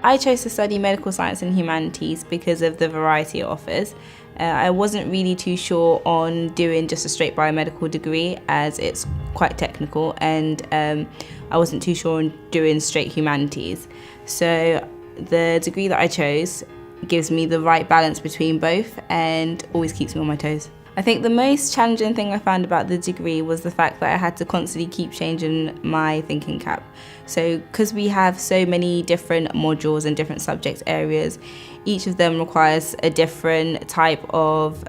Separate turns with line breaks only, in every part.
I chose to study medical science and humanities because of the variety it offers. I wasn't really too sure on doing just a straight biomedical degree as it's quite technical, and I wasn't too sure on doing straight humanities. So the degree that I chose gives me the right balance between both and always keeps me on my toes. I think the most challenging thing I found about the degree was the fact that I had to constantly keep changing my thinking cap. So because we have so many different modules and different subject areas, each of them requires a different type of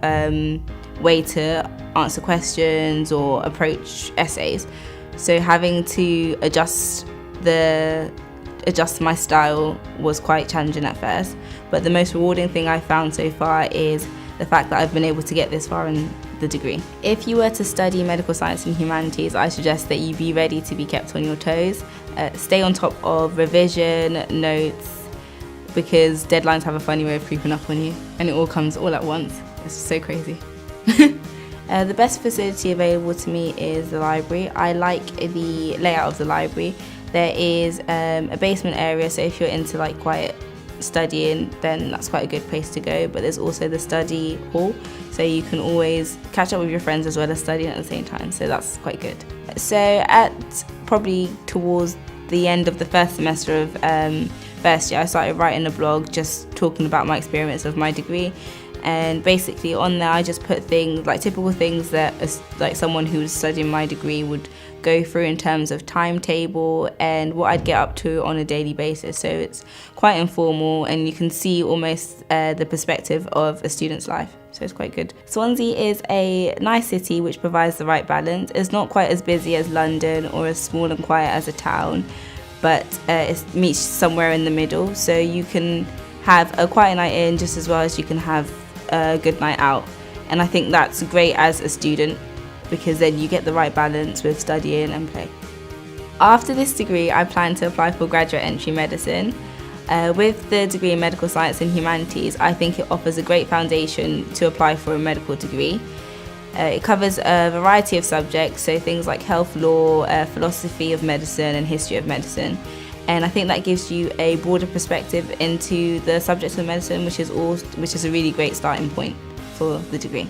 way to answer questions or approach essays. So having to adjust my style was quite challenging at first, but the most rewarding thing I found so far is the fact that I've been able to get this far in the degree. If you were to study medical science and humanities, I suggest that you be ready to be kept on your toes. Stay on top of revision, notes, because deadlines have a funny way of creeping up on you and it all comes all at once. It's so crazy. The best facility available to me is the library. I like the layout of the library. There is a basement area, so if you're into like quiet studying, then that's quite a good place to go. But there's also the study hall, so you can always catch up with your friends as well as studying at the same time, so that's quite good. So at probably towards the end of the first semester of first year, I started writing a blog just talking about my experience of my degree, and basically on there I just put things like typical things that like someone who's studying my degree would go through in terms of timetable and what I'd get up to on a daily basis. So it's quite informal and you can see almost the perspective of a student's life, so it's quite good. Swansea is a nice city which provides the right balance. It's not quite as busy as London or as small and quiet as a town, but it meets somewhere in the middle, so you can have a quiet night in just as well as you can have a good night out, and I think that's great as a student because then you get the right balance with studying and play. After this degree, I plan to apply for graduate entry medicine. With the degree in medical science and humanities, I think it offers a great foundation to apply for a medical degree. It covers a variety of subjects, so things like health law, philosophy of medicine and history of medicine. And I think that gives you a broader perspective into the subjects of medicine, which is a really great starting point for the degree.